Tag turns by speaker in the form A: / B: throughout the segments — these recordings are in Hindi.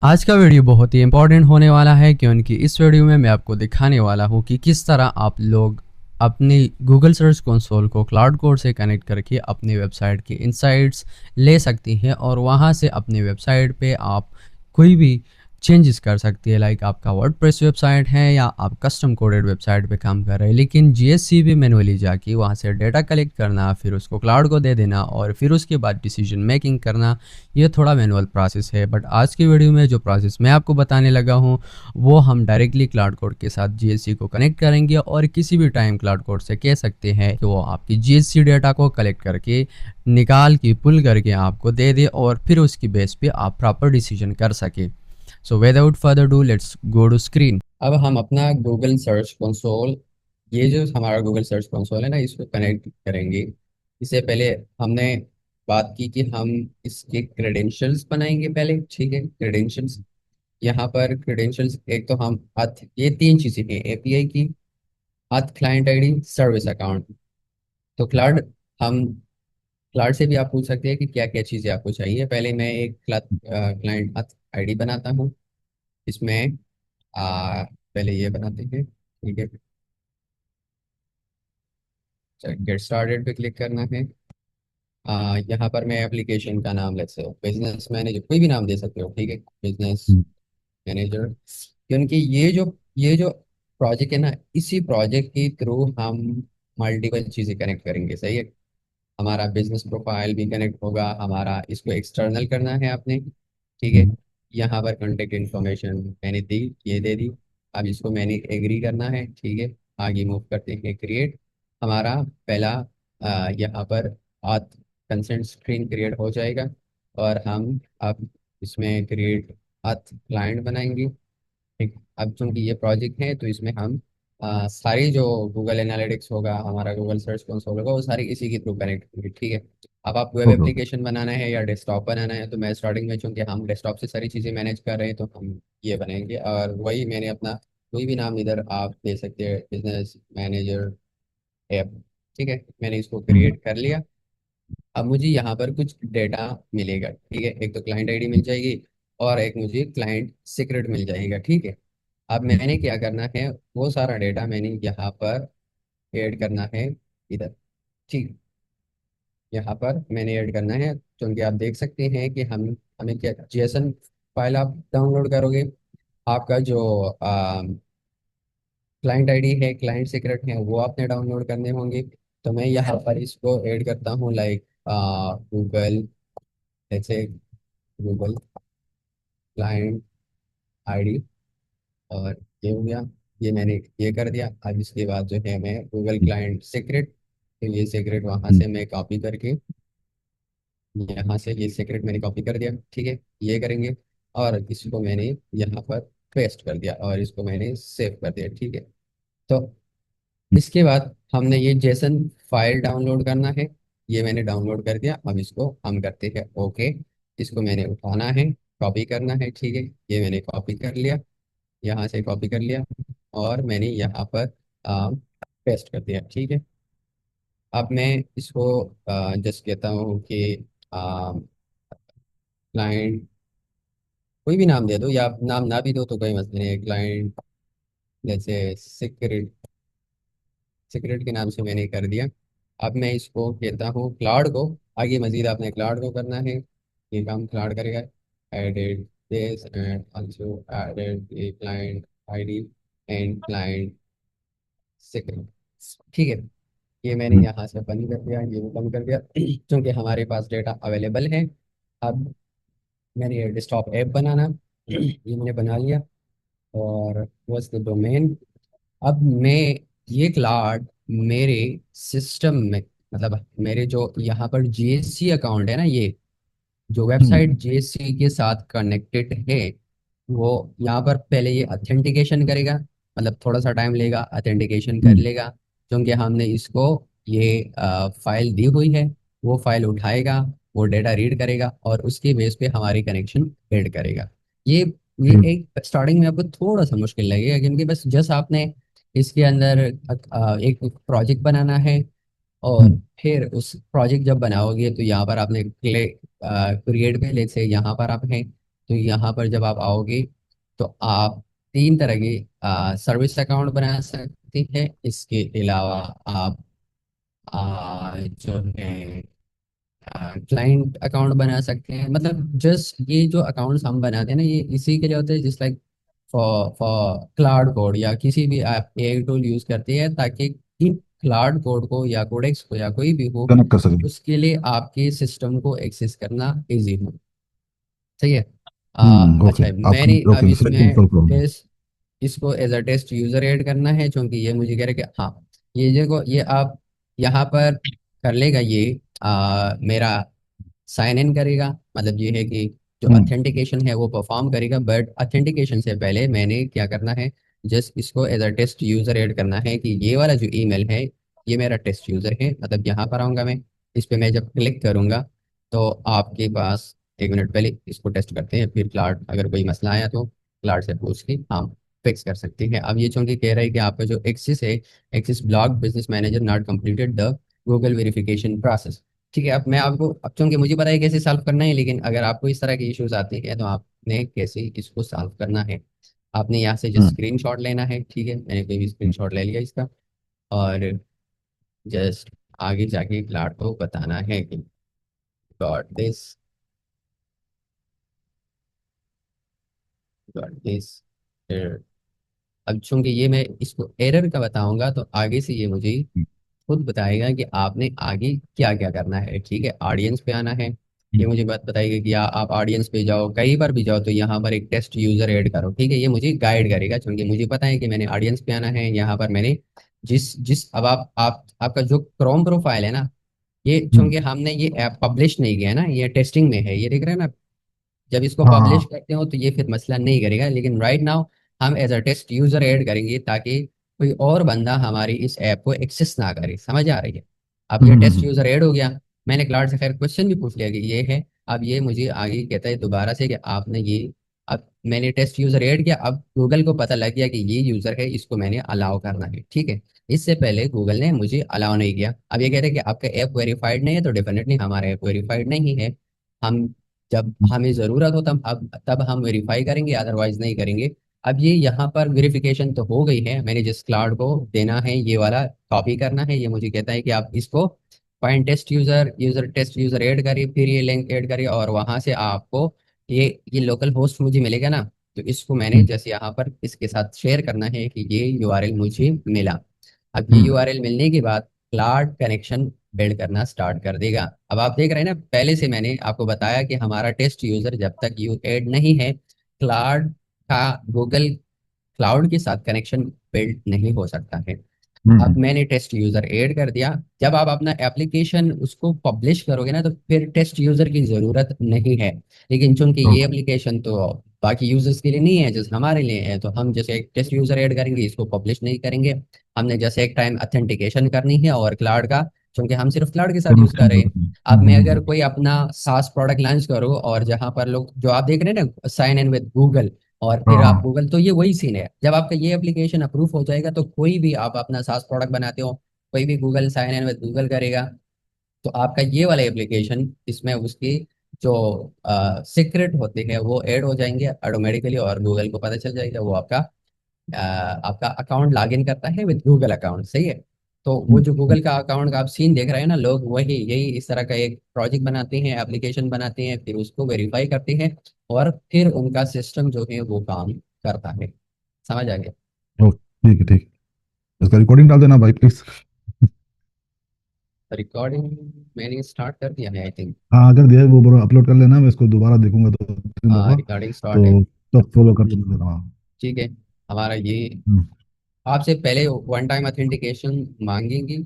A: आज का वीडियो बहुत ही इंपॉर्टेंट होने वाला है क्योंकि इस वीडियो में मैं आपको दिखाने वाला हूँ कि किस तरह आप लोग अपनी गूगल सर्च कंसोल को क्लाउड कोड से कनेक्ट करके अपनी वेबसाइट की इनसाइट्स ले सकती हैं और वहाँ से अपनी वेबसाइट पे आप कोई भी चेंजेस कर सकती है। लाइक आपका वर्डप्रेस वेबसाइट है या आप कस्टम कोडेड वेबसाइट पे काम कर रहे हैं, लेकिन जीएससी भी मैनुअली जाके वहाँ से डेटा कलेक्ट करना, फिर उसको क्लाउड को दे देना और फिर उसके बाद डिसीजन मेकिंग करना, ये थोड़ा मैनुअल प्रोसेस है। बट आज की वीडियो में जो प्रोसेस मैं आपको बताने लगा हूँ वो हम डायरेक्टली क्लाउड कोड के साथ जीएससी को कनेक्ट करेंगे और किसी भी टाइम क्लाउड कोड से कह सकते हैं कि वो आपकी जीएससी डेटा को कलेक्ट करके निकाल के पुल करके आपको दे दे और फिर उसकी बेस पे आप प्रॉपर डिसीजन कर सके। So without further ado let's go to screen. अब हम अपना गूगल सर्च कंसोल, ये जो हमारा गूगल सर्च कंसोल है ना, इसको कनेक्ट करेंगे। इससे पहले हमने बात की कि हम इसके क्रेडेंशियल्स बनाएंगे पहले। ठीक है, क्रेडेंशियल्स, यहाँ पर क्रेडेंशियल्स एक तो हम अथ, ये तीन चीज़ें हैं एपीआई की, अथ क्लाइंट आईडी, सर्विस अकाउंट। तो क्लाउड, हम क्लाउड से भी आप पूछ सकते हैं कि क्या क्या चीज़ें आपको चाहिए। पहले मैं एक क्लाइंट अथ आईडी बनाता हूँ। इसमें पहले ये बनाते हैं। ठीक है, गेट स्टार्टेड पे क्लिक करना है। यहाँ पर मैं एप्लीकेशन का नाम, लेट्स से बिजनेस मैनेजर, कोई भी नाम दे सकते हो। ठीक है, बिजनेस मैनेजर। क्योंकि ये जो प्रोजेक्ट है ना, इसी प्रोजेक्ट के थ्रू हम मल्टीपल चीज़ें कनेक्ट करेंगे। सही है, हमारा बिजनेस प्रोफाइल भी कनेक्ट होगा, हमारा इसको एक्सटर्नल करना है आपने। ठीक है, यहाँ पर कॉन्टेक्ट इन्फॉर्मेशन मैंने दी, ये दे दी। अब इसको मैंने एग्री करना है। ठीक है, आगे मूव करते हैं क्रिएट। हमारा पहला यहाँ पर आथ कंसेंट स्क्रीन क्रिएट हो जाएगा और हम अब इसमें क्रिएट आथ क्लाइंट बनाएंगे। ठीक, अब चूंकि ये प्रोजेक्ट है तो इसमें हम सारी जो गूगल एनालिटिक्स होगा, हमारा गूगल सर्च कंसोल होगा, वो सारी इसी के थ्रू कनेक्ट होंगे। ठीक है, अब आप वेब
B: ओके।
A: एप्लीकेशन बनाना है या डेस्कटॉप बनाना है, तो मैं स्टार्टिंग में चूंकि हम डेस्कटॉप से सारी चीज़ें मैनेज कर रहे हैं तो हम ये बनाएंगे। और वही मैंने अपना कोई भी नाम इधर आप दे सकते हैं, बिजनेस मैनेजर ऐप। ठीक है, मैंने इसको क्रिएट कर लिया। अब मुझे यहाँ पर कुछ डेटा मिलेगा। ठीक है, एक तो क्लाइंट आईडी मिल जाएगी और एक मुझे क्लाइंट सीक्रेट मिल जाएगा। ठीक है, अब मैंने क्या करना है, वो सारा डेटा मैंने यहाँ पर ऐड करना है इधर। ठीक, यहाँ पर मैंने ऐड करना है क्योंकि आप देख सकते हैं कि हम हमें क्या जेसन फाइल आप डाउनलोड करोगे, आपका जो क्लाइंट आईडी है, क्लाइंट सीक्रेट है, वो आपने डाउनलोड करने होंगे। तो मैं यहाँ पर इसको ऐड करता हूँ, लाइक गूगल, जैसे गूगल क्लाइंट आईडी, और ये हो गया, ये मैंने ये कर दिया। अब इसके बाद जो है मैं गूगल क्लाइंट सीक्रेट, तो ये सीक्रेट वहां से मैं कॉपी करके, यहाँ से ये सीक्रेट मैंने कॉपी कर दिया। ठीक है, ये करेंगे और इसको मैंने यहाँ पर पेस्ट कर दिया और इसको मैंने सेव कर दिया। ठीक है, तो इसके बाद हमने ये जेसन फाइल डाउनलोड करना है, ये मैंने डाउनलोड कर दिया। अब इसको हम करते हैं ओके। इसको मैंने उठाना है, कॉपी करना है। ठीक है, ये मैंने कॉपी कर लिया, यहाँ से कॉपी कर लिया और मैंने यहाँ पर पेस्ट कर दिया। ठीक है, अब मैं इसको जस्ट कहता हूँ कि क्लाइंट, कोई भी नाम दे दो, या आप नाम ना भी दो तो कोई मसला नहीं है। क्लाइंट जैसे सीक्रेट, सीक्रेट के नाम से मैंने कर दिया। अब मैं इसको कहता हूँ क्लाउड को, आगे मजीद आपने क्लाउड को करना है, ये काम क्लाउड करेगा। Added this and also added a client ID and client secret. ठीक है, ये मैंने यहाँ से बंद कर दिया, ये भी बंद कर दिया क्योंकि हमारे पास डेटा अवेलेबल है। अब मैंने ये डेस्कटॉप ऐप बनाना, ये मैंने बना लिया और वॉज द डोमेन। अब मैं ये क्लाउड मेरे सिस्टम में, मतलब मेरे जो यहाँ पर जीएससी अकाउंट है ना, ये जो वेबसाइट जीएससी के साथ कनेक्टेड है, वो यहाँ पर पहले ये ऑथेंटिकेशन करेगा। मतलब थोड़ा सा टाइम लेगा, ऑथेंटिकेशन कर लेगा क्योंकि हमने इसको ये फाइल दी हुई है। वो फाइल उठाएगा, वो डेटा रीड करेगा और उसके बेस पे हमारी कनेक्शन ऐड करेगा। ये ये एक स्टार्टिंग में आपको थोड़ा सा मुश्किल लगेगा क्योंकि बस जस्ट आपने इसके अंदर एक प्रोजेक्ट बनाना है और फिर उस प्रोजेक्ट जब बनाओगे तो यहाँ पर आपने क्रिएट पे, लेट्स से यहाँ पर आप हैं, तो यहाँ पर जब आप आओगे तो आप तीन तरह के सर्विस अकाउंट बना सकते हैं। इसके अलावा आप जो है क्लाइंट अकाउंट बना सकते हैं। मतलब जस्ट ये जो अकाउंट्स हम बनाते हैं ना, ये इसी के लिए होते हैं, जिस like for for cloud code या किसी भी आप एआई टूल यूज करते हैं, ताकि इन क्लाउड कोड को या कोडेक्स को या कोई भी हो,
B: कनेक्ट कर सकें।
A: उसके लिए आपके सिस्टम को एक्सेस करना इजी हो। सही है।
B: ओके।
A: अच्छा, मैंने
B: आपका
A: अब
B: ओके,
A: इसमें
B: प्रॉब्लम।
A: टेस्ट इसको as a test user add करना है, क्योंकि ये मुझे कह रहे कि हाँ, ये देखो, ये आप यहाँ पर कर लेगा ये मेरा साइन इन करेगा। मतलब ये है कि जो
B: हम्म
A: ऑथेंटिकेशन है वो परफॉर्म करेगा, बट ऑथेंटिकेशन से पहले मैंने क्या करना है, जस्ट इसको as a test user add करना है कि ये वाला जो ईमेल है ये मेरा टेस्ट यूजर है। मतलब यहाँ पर आऊँगा मैं, इस पे मैं जब क्लिक करूँगा तो आपके पास, एक मिनट पहले इसको टेस्ट करते हैं, फिर क्लाउड अगर कोई मसला आया तो क्लाउड से पूछ के हम फिक्स कर सकते हैं। अब ये चूंकि कह रहा है कि आपका जो एक्सिस है, axis block business manager not completed the Google verification process. ठीक है, अब मैं आपको, अब चूंकि मुझे पता है कैसे सॉल्व करना है, लेकिन अगर आपको इस तरह के इश्यूज आते हैं तो आपने कैसे इसको सॉल्व करना है, आपने यहाँ से जस्ट
B: हम्म
A: स्क्रीन शॉट लेना है। ठीक है, मैंने कोई भी स्क्रीन शॉट ले लिया इसका, और जस्ट आगे जाके क्लाउड को बताना है कि गॉट दिस, गॉट दिस। अब चूंकि ये मैं इसको एरर का बताऊंगा तो आगे से ये मुझे खुद बताएगा कि आपने आगे क्या क्या करना है। ठीक है, ऑडियंस पे आना है, ये
B: हम्म
A: मुझे बात बताएगा कि आप ऑडियंस पे जाओ, कहीं पर भी जाओ तो यहाँ पर एक टेस्ट यूजर ऐड करो। ठीक है, ये मुझे गाइड करेगा, क्योंकि मुझे पता है कि मैंने ऑडियंस पे आना है। यहाँ पर मैंने जिस जिस अब आप आपका जो क्रोम प्रोफाइल है ना, ये
B: हम्म,
A: चूंकि हमने ये ऐप पब्लिश नहीं किया है ना, ये टेस्टिंग में है, ये देख रहे हैं ना। जब इसको
B: हाँ
A: पब्लिश
B: हाँ।
A: करते हो तो ये फिर मसला नहीं करेगा, लेकिन राइट नाउ हम as a test user add करेंगे, ताकि कोई और बंदा हमारी इस ऐप को एक्सेस ना करे। समझ आ रही है। अब ये टेस्ट
B: हम्म।
A: यूजर ऐड हो गया, मैंने क्लाउड से खैर क्वेश्चन भी पूछ लिया कि ये है। अब ये मुझे आगे कहता है दोबारा से कि आपने ये, अब मैंने टेस्ट यूजर ऐड किया, अब गूगल को पता लग गया कि ये यूजर है, इसको मैंने अलाउ करना है। ठीक है, इससे पहले गूगल ने मुझे अलाउ नहीं किया। अब ये कह रहे हैं कि आपका ऐप वेरीफाइड नहीं है, तो डेफिनेटली हमारा ऐप वेरीफाइड नहीं है। हम जब हमें ज़रूरत हो तब हम वेरीफाई करेंगे, अदरवाइज नहीं करेंगे। अब ये यहाँ पर वेरिफिकेशन तो हो गई है, मैंने जिस क्लाउड को देना है ये वाला कॉपी करना है, ये मुझे कहता है कि आप इसको find test user, user test user add करिए, फिर ये लिंक ऐड करिए, और वहां से आपको ये लोकल होस्ट मुझे मिलेगा ना, तो इसको मैंने
B: हम्म
A: जैसे यहाँ पर इसके साथ शेयर करना है कि ये यूआरएल मुझे मिला। अब ये
B: हम्म
A: यूआरएल मिलने के बाद क्लाउड कनेक्शन बिल्ड करना स्टार्ट कर देगा। अब आप देख रहे हैं ना, पहले से मैंने आपको बताया कि हमारा टेस्ट यूजर जब तक यू ऐड नहीं है, क्लाउड का, गूगल क्लाउड के साथ कनेक्शन बिल्ड नहीं हो सकता है। अब
B: हम्म।
A: मैंने टेस्ट यूजर ऐड कर दिया। जब आप अपना एप्लीकेशन उसको पब्लिश करोगे ना, तो फिर टेस्ट यूजर की जरूरत नहीं है। लेकिन चूंकि ये
B: ओके।
A: एप्लीकेशन तो बाकी यूजर्स के लिए नहीं है, जैसे हमारे लिए है, तो हम जैसे एक टेस्ट यूजर ऐड करेंगे, इसको पब्लिश नहीं करेंगे। हमने जैसे एक टाइम ऑथेंटिकेशन करनी है, और क्लाउड का, चूंकि हम सिर्फ क्लाउड के साथ
B: दोनों
A: यूज कर
B: सेम
A: रहे हैं।
B: करते हैं।
A: अब मैं अगर कोई अपना सास प्रोडक्ट लॉन्च करूँ, और जहां पर लोग जो आप देख रहे हैं ना, साइन इन विद गूगल, और
B: हाँ
A: फिर आप
B: हाँ।
A: गूगल, तो ये वही सीन है। जब आपका ये एप्लीकेशन अप्रूव हो जाएगा, तो कोई भी आप अपना सास प्रोडक्ट बनाते हो, कोई भी Google sign in with Google करेगा, तो आपका ये वाला एप्लीकेशन, इसमें उसकी जो सीक्रेट होते हैं वो ऐड हो जाएंगे ऑटोमेटिकली, और गूगल को पता चल जाएगा वो आपका अकाउंट लॉगिन करता है विद गूगल अकाउंट। सही है। तो वो जो
B: हम्म।
A: गूगल का अकाउंट का आप सीन देख रहे हैं ना, लोग वही यही इस तरह का एक प्रोजेक्ट बनाते हैं, एप्लीकेशन बनाते हैं, फिर उसको वेरीफाई करते हैं, और फिर उनका सिस्टम जो है वो काम करता है। समझ आ गया।
B: ठीक है ठीक है। इसका रिकॉर्डिंग डाल देना भाई प्लीज।
A: रिकॉर्डिंग मैंने स्टार्ट कर दिया है, आई थिंक।
B: हाँ, अगर दिया है वो बड़ा अपलोड कर लेना, मैं इसको दोबारा देखूंगा 2 3 दफा।
A: रिकॉर्डिंग स्टार्ट है।
B: तो सब फॉलो कर लेना। हाँ।
A: ठीक है, हमारा ये
B: हम्म
A: आपसे पहले वन टाइम ऑथेंटिकेशन मांगेंगी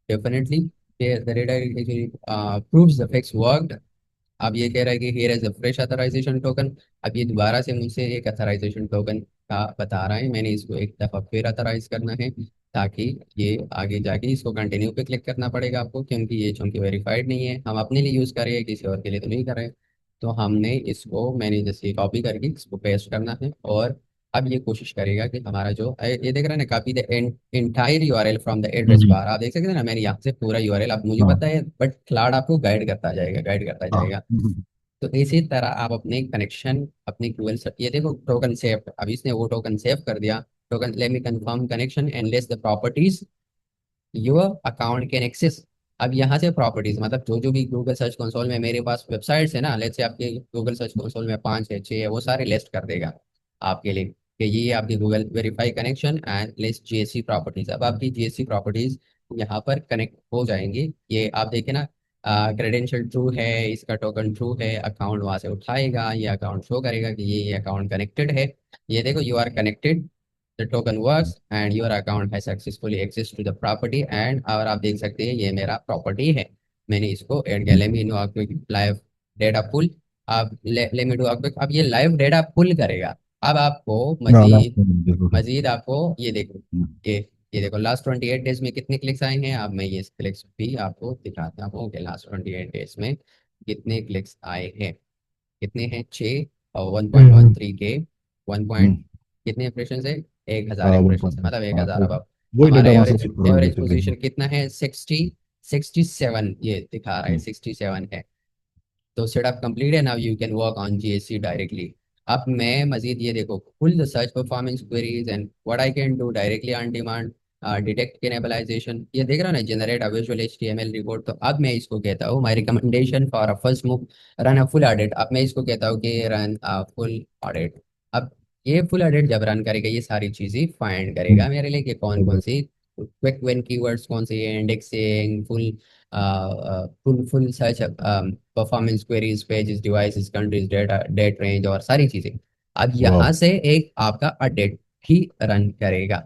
A: definitely, proves the fix worked. अब ये कह रहा है कि here is a fresh authorisation token. अब ये दोबारा से मुझसे एक अथराइजेशन टोकन का बता रहा है, मैंने इसको एक दफ़ा फिर अथराइज करना है, ताकि ये आगे जाके इसको कंटिन्यू पे क्लिक करना पड़ेगा आपको, क्योंकि ये चूंकि वेरीफाइड नहीं है, हम अपने लिए यूज़ कर रहे हैं, किसी और के लिए तो नहीं कर रहे हैं। तो हमने इसको, मैंने जैसे कॉपी करके इसको पेस्ट करना है, और अब ये कोशिश करेगा कि हमारा जो ये देख रहे हैं ना, copy the entire URL from the address
B: hmm,
A: bar, आप देख सकते हैं ना, मैंने यहाँ से पूरा यूआरएल, अब मुझे
B: हाँ
A: पता है, बट क्लाउड आपको गाइड करता जाएगा, गाइड करता
B: हाँ।
A: जाएगा। तो इसी तरह आप अपने कनेक्शन अपनी गूगल ये देखो टोकन सेव, अब इसने वो टोकन सेव कर दिया। Token let me confirm connection and list the properties your account can access. अब यहाँ से प्रॉपर्टीज मतलब जो जो भी गूगल सर्च कंसोल में मेरे पास वेबसाइट्स है ना, लेट्स से आपके गूगल सर्च कंसोल में 5 है 6 है, वो सारे लिस्ट कर देगा आपके लिए कि ये आपकी Google verify connection and list GSC properties. अब आपकी जीएससी प्रॉपर्टीज यहाँ पर कनेक्ट हो जाएंगी। ये आप देखें ना, क्रेडेंशियल ट्रू है, इसका टोकन ट्रू है, अकाउंट वहां से उठाएगा, ये अकाउंट शो करेगा कि ये अकाउंट कनेक्टेड है। ये देखो you are connected, the token works and your account has successfully access to the property and और आप देख सकते हैं ये मेरा प्रॉपर्टी है, मैंने इसको ऐड किया। लेट मी नो आपको लाइव डेटा पुल। आप लेट मी डू आपको, अब ये लाइव डेटा पुल करेगा। अब आपको
B: हाँ लास्ट
A: मजीद
B: में देखो क्या।
A: मजीद आपको ये देखो, ये ये देखो लास्ट 28 डेज में कितने क्लिक्स आए हैं। अब मैं ये क्लिक्स भी आपको दिखाता हूँ कि लास्ट 28 डेज में कितने क्लिक्स आए हैं। कितने हैं 6 और वन पॉइंट वन
B: हम्म
A: थ्री के 1
B: हम्म
A: पॉइंट कितने इंप्रेशन है, 1,000
B: वन
A: इंप्रेशन
B: पॉइंट
A: मतलब एक
B: हाँ
A: हजार
B: तो
A: अब
B: वही
A: हमारा
B: डेटा वहां से
A: एवरेज
B: शिफ्ट हो रहा है
A: एवरेज
B: बेसिकली।
A: पोजीशन कितना है 67 ये दिखा रहा है, 67 है। तो सेटअप कंप्लीट है, now you can work on GSC directly. अब मैं मजीद ये देखो full the search performance queries and what I can do directly on demand, detect cannibalisation, ये देख रहा ना, generate a visual HTML report. तो अब मैं इसको कहता हूँ my recommendation for a first move, run a full audit. अब मैं इसको कहता हूँ कि रन अ फुल ऑडिट। अब ये फुल ऑडिट जब रन करेगा ये सारी चीजें फाइंड करेगा मेरे लिए कि कौन कौन सी क्विक विन कीवर्ड्स कौन सी है, indexing, full search performance queries, pages, devices, countries, data, date range और सारी चीजें। अब
B: वाह।
A: यहाँ से एक आपका अपडेट भी रन करेगा,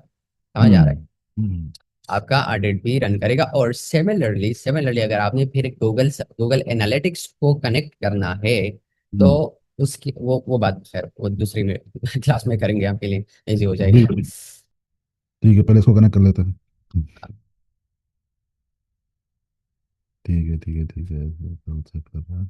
A: समझ आ रहा है,
B: हम्म हम्म
A: आपका ऑडिट भी रन करेगा। और सिमिलरली अगर आपने फिर गूगल एनालिटिक्स को कनेक्ट करना है तो
B: हम्म,
A: उसकी वो बात खैर वो दूसरी में क्लास में करेंगे, आपके लिए इजी हो
B: जी
A: जाएगा।
B: ठीक है, पहले इसको कनेक्ट कर लेते हैं। ठीक है ठीक है ठीक है, चेक कर रहा है।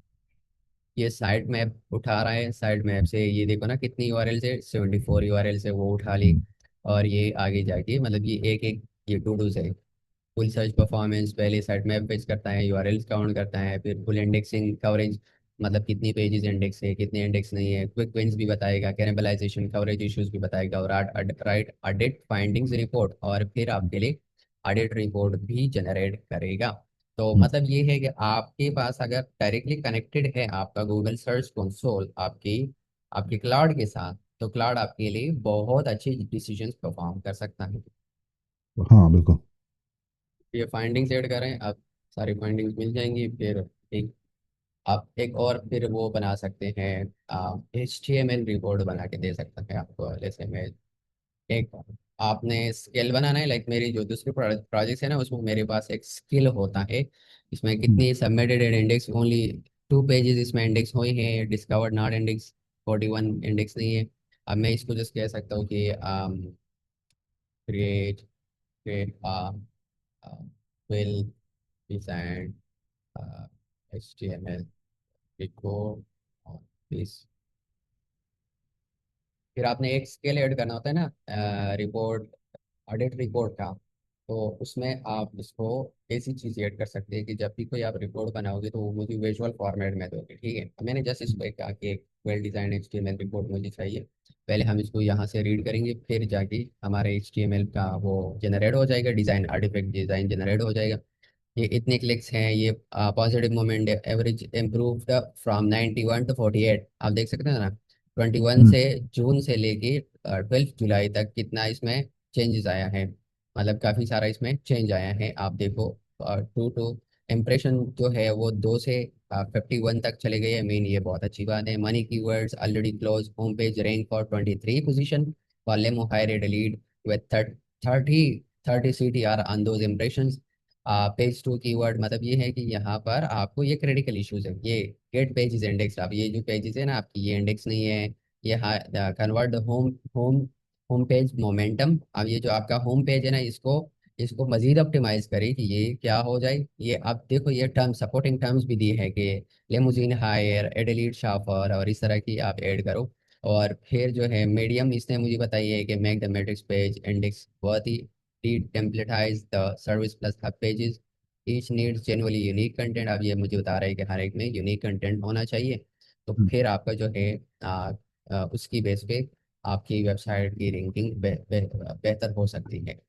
A: ये साइट मैप उठा रहा है, साइट मैप से ये देखो ना कितनी यूआरएल से 74 यूआरएल से वो उठा ली।
B: हम्म,
A: और ये आगे जाके मतलब ये एक एक ये टू डूज है। फुल सर्च परफॉर्मेंस पहले साइट मैप पेज करता है, यूआरएल्स काउंट करता है, फिर फुल इंडेक्सिंग कवरेज मतलब कितनी पेजेस इंडेक्स है कितने इंडेक्स नहीं है, क्विक विंस भी बताएगा, कैनिबलाइजेशन कवरेज इश्यूज भी बताएगा, और राइट ऑडिट फाइंडिंग्स रिपोर्ट, और फिर आपके लिए ऑडिट रिपोर्ट भी जनरेट करेगा। तो
B: हम्म,
A: मतलब ये है कि आपके पास अगर डायरेक्टली कनेक्टेड है आपका गूगल सर्च कंसोल आपकी आपके क्लाउड के साथ, तो क्लाउड आपके लिए बहुत अच्छे डिसीजंस परफॉर्म कर सकता है।
B: हाँ बिल्कुल।
A: ये फाइंडिंग्स ऐड करें, आप सारी फाइंडिंग्स मिल जाएंगी। फिर एक आप एक और फिर वो बना सकते हैं, HTML रिपोर्ट बना के दे सकते हैं आपको। जैसे मैं एक आपने स्किल बनाना है, लाइक मेरी जो दूसरी प्रोजेक्ट है ना उसमें मेरे पास एक स्किल होता है, इसमें
B: हम्म,
A: कितनी सबमिटेड इंडेक्स ओनली 2 पेजेस इसमें इंडेक्स हुए हैं, डिस्कवर्ड नॉट इंडेक्स 41 इंडेक्स नहीं है। अब मैं इसको जस्ट कह सकता हूँ कि create create will design HTML report on this. फिर आपने एक स्केल ऐड करना होता है ना रिपोर्ट ऑडिट रिपोर्ट का, तो उसमें आप इसको ऐसी चीज ऐड कर सकते हैं कि जब भी कोई आप रिपोर्ट बनाओगे तो वो मुझे विजुअल फॉर्मेट में दोगे, ठीक है। तो मैंने जस्ट इसको एक कहा कि एक वेल डिजाइन HTML रिपोर्ट मुझे चाहिए। पहले हम इसको यहाँ से रीड करेंगे, फिर जाके हमारे HTML का वो जनरेट हो जाएगा, डिजाइन आर्टिफैक्ट डिजाइन जनरेट हो जाएगा। ये इतने क्लिक्स हैं, ये positive moment average improved from 91 to 48, आप देख सकते हैं ना। 21
B: हम्म,
A: से जून से लेके 12 जुलाई तक कितना इसमें चेंजेस आया है, मतलब काफ़ी सारा इसमें चेंज आया है। आप देखो टू टू इम्प्रेशन जो है वो 2 से 51 तक चले गए हैं, मीन ये बहुत अच्छी बात है। Money keywords already close, home page rank for 23 position, column higher lead with 30 30 CTR on those impression. Page two keyword मतलब ये है कि यहाँ पर आपको ये क्रिटिकल इश्यूज है, ये गेट पेजेस इंडेक्स, अब ये जो पेजेस है ना आपकी ये इंडेक्स नहीं है। ये convert home home home page momentum, अब ये जो आपका होम पेज है ना इसको इसको मजीद ऑप्टिमाइज करे कि ये क्या हो जाए। ये आप देखो ये टर्म सपोर्टिंग टर्म्स भी दी है कि लेमुजीन हायर एडिलीड शाफर और इस तरह की आप ऐड करो। और फिर जो है मीडियम इसने मुझे बताई है कि make the matrix page index worthy, templatize the service plus hub pages, each needs genuinely unique content। अब ये मुझे बता रहा है कि हर एक में यूनिक कंटेंट होना चाहिए। तो
B: हम्म,
A: फिर आपका जो है उसकी बेस पे आपकी वेबसाइट की रैंकिंग बेहतर हो सकती है।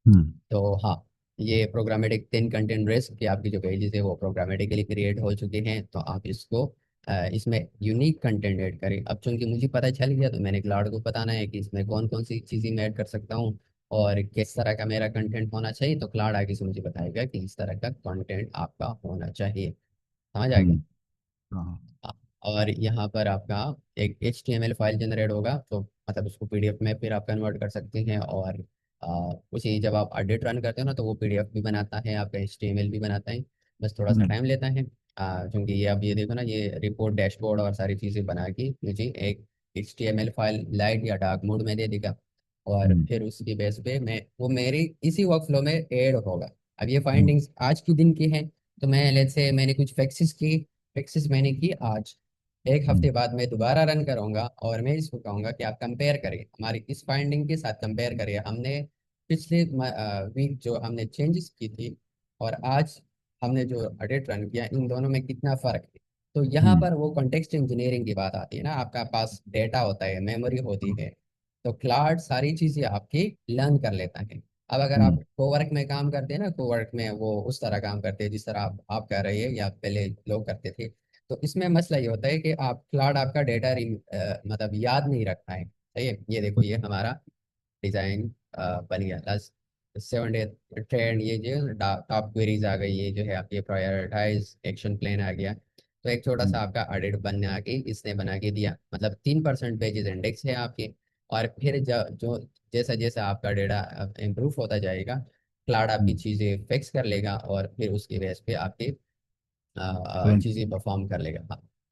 B: हम्म,
A: तो हाँ, ये प्रोग्रामेटिक 10 कंटेंट बेस कि आपकी जो पेजेस है वो प्रोग्रामेटिकली क्रिएट हो चुके हैं, तो आप इसको इसमें यूनिक कंटेंट ऐड करें। अब चूंकि मुझे पता चल गया तो मैंने क्लाउड को बताना है कि इसमें कौन कौन सी चीज़ें मैं ऐड कर सकता हूँ और किस तरह का मेरा कंटेंट होना चाहिए, तो क्लाउड आगे से मुझे बताएगा कि इस तरह का कंटेंट आपका होना चाहिए। समझ आ गया?
B: हम्म, हाँ,
A: हाँ, और यहाँ पर आपका एक HTML फाइल जनरेट होगा, तो मतलब उसको PDF में फिर आप कन्वर्ट कर सकते हैं। और उसी जब आप एडिट रन करते हो ना, तो वो PDF भी बनाता है, आपका HTML भी बनाता है। बस थोड़ा सा
B: हम्म,
A: टाइम लेता है, क्योंकि ये अब ये देखो ना, ये रिपोर्ट डैशबोर्ड और सारी चीज़ें बना के मुझे एक HTML फाइल लाइट या डार्क मोड में दे देगा। और
B: हम्म,
A: फिर उसकी बेस पे मैं वो मेरी इसी वर्कफ्लो में ऐड होगा। अब ये
B: हम्म,
A: फाइंडिंग्स आज की दिन की है, तो मैं लेट्स से मैंने कुछ फिक्सेस मैंने की आज, एक
B: हम्म,
A: हफ्ते बाद मैं दोबारा रन करूंगा और मैं इसको कहूंगा कि आप कंपेयर करें, हमारी इस फाइंडिंग के साथ कंपेयर करिए। हमने पिछले वीक जो हमने चेंजेस की थी और आज हमने जो एडिट रन किया, इन दोनों में कितना फर्क है। तो यहाँ
B: हम्म,
A: पर वो कॉन्टेक्स्ट इंजीनियरिंग की बात आती है ना, आपका पास डेटा होता है, मेमोरी होती है, तो क्लाउड सारी चीजें आपकी लर्न कर लेता है। अब अगर आप
B: हम्म,
A: कोवर्क में काम करते हैं ना, कोवर्क में वो उस तरह काम करते हैं जिस तरह आप कर रहे हैं या पहले लोग करते थे। तो इसमें मसला ये होता है कि आप क्लाउड आपका डेटा मतलब याद नहीं रखता है। सही है, ये देखो ये हमारा डिजाइन बन गया। लास्ट 7 डे ट्रेंड, ये जो टॉप क्वेरीज आ गई, ये जो है आपके प्रायोरिटाइज एक्शन प्लान आ गया। तो एक छोटा सा
B: हम्म,
A: आपका ऑडिट बनने के इसने बना के दिया, मतलब 3% पेजेस इंडेक्स है आपके। और फिर जो जैसा जैसा आपका डेटा इम्प्रूव होता जाएगा, क्लाउड आपकी
B: हम्म,
A: चीज़ें फिक्स कर लेगा और फिर उसकी बेस पे आपकी
B: रैंक
A: चीज़ें परफॉर्म कर लेगा। हाँ।